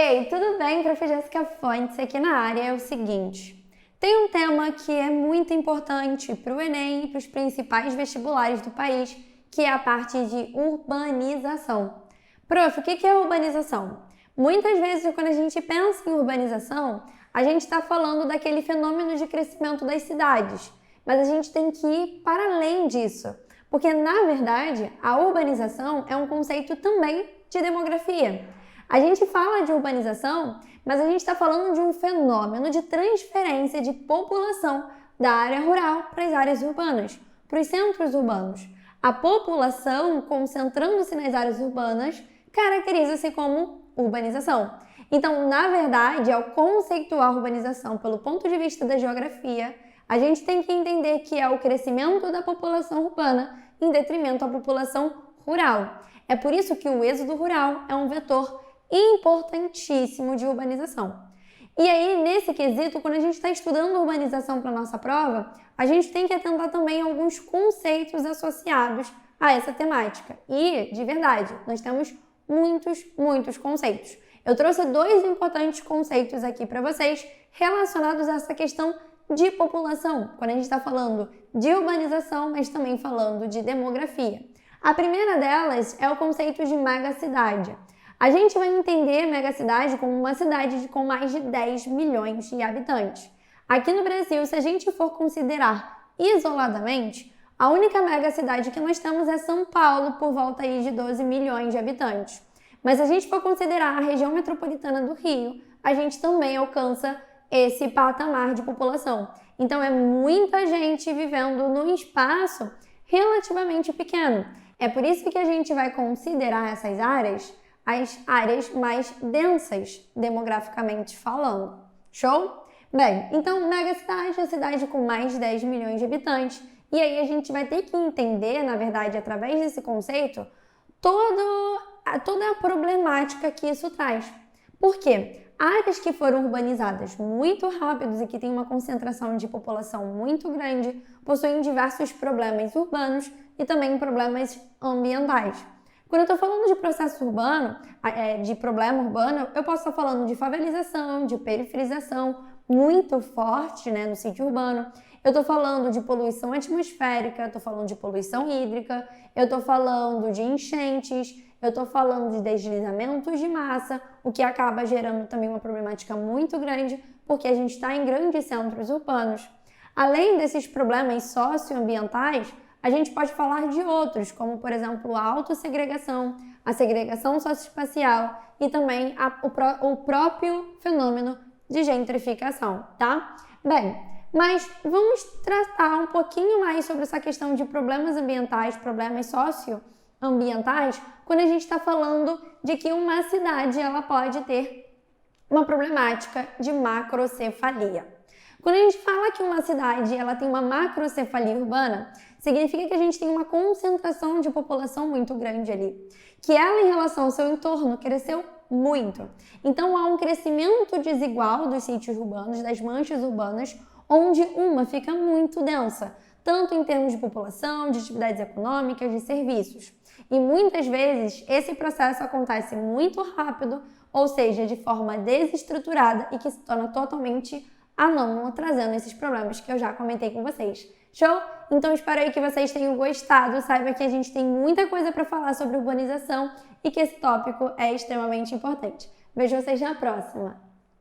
Ei, tudo bem? Prof. Jéssica Fontes aqui na área. É o seguinte, tem um tema que é muito importante para o Enem e para os principais vestibulares do país, que é a parte de urbanização. Prof, o que é urbanização? Muitas vezes, quando a gente pensa em urbanização, a gente está falando daquele fenômeno de crescimento das cidades, mas a gente tem que ir para além disso, porque, na verdade, a urbanização é um conceito também de demografia. A gente fala de urbanização, mas a gente está falando de um fenômeno de transferência de população da área rural para as áreas urbanas, para os centros urbanos. A população concentrando-se nas áreas urbanas caracteriza-se como urbanização. Então, na verdade, ao conceituar a urbanização pelo ponto de vista da geografia, a gente tem que entender que é o crescimento da população urbana em detrimento à população rural. É por isso que o êxodo rural é um vetor importantíssimo de urbanização. E aí, nesse quesito, quando a gente está estudando urbanização para a nossa prova, a gente tem que atentar também a alguns conceitos associados a essa temática. E, de verdade, nós temos muitos conceitos. Eu trouxe dois importantes conceitos aqui para vocês relacionados a essa questão de população, quando a gente está falando de urbanização, mas também falando de demografia. A primeira delas é o conceito de megacidade. A gente vai entender megacidade como uma cidade com mais de 10 milhões de habitantes. Aqui no Brasil, se a gente for considerar isoladamente, a única megacidade que nós temos é São Paulo, por volta aí de 12 milhões de habitantes. Mas se a gente for considerar a região metropolitana do Rio, a gente também alcança esse patamar de população. Então, é muita gente vivendo num espaço relativamente pequeno. É por isso que a gente vai considerar essas áreas as áreas mais densas, demograficamente falando. Show? Bem, então, megacidade é a cidade com mais de 10 milhões de habitantes. E aí a gente vai ter que entender, na verdade, através desse conceito, toda a problemática que isso traz. Por quê? Áreas que foram urbanizadas muito rápidos e que têm uma concentração de população muito grande possuem diversos problemas urbanos e também problemas ambientais. Quando eu estou falando de processo urbano, de problema urbano, eu posso estar falando de favelização, de periferização muito forte, no sítio urbano. Eu estou falando de poluição atmosférica, eu estou falando de poluição hídrica, eu estou falando de enchentes, eu estou falando de deslizamentos de massa, o que acaba gerando também uma problemática muito grande, porque a gente está em grandes centros urbanos. Além desses problemas socioambientais, a gente pode falar de outros, como, por exemplo, a autossegregação, a segregação socioespacial e também o próprio fenômeno de gentrificação, tá? Bem, mas vamos tratar um pouquinho mais sobre essa questão de problemas ambientais, problemas socioambientais, quando a gente está falando de que uma cidade ela pode ter uma problemática de macrocefalia. Quando a gente fala que uma cidade ela tem uma macrocefalia urbana, significa que a gente tem uma concentração de população muito grande ali, que ela, em relação ao seu entorno, cresceu muito. Então, há um crescimento desigual dos sítios urbanos, das manchas urbanas, onde uma fica muito densa, tanto em termos de população, de atividades econômicas, de serviços. E muitas vezes, esse processo acontece muito rápido, ou seja, de forma desestruturada e que se torna totalmente anômalo, trazendo esses problemas que eu já comentei com vocês. Show? Então espero aí que vocês tenham gostado. Saiba que a gente tem muita coisa para falar sobre urbanização e que esse tópico é extremamente importante. Vejo vocês na próxima!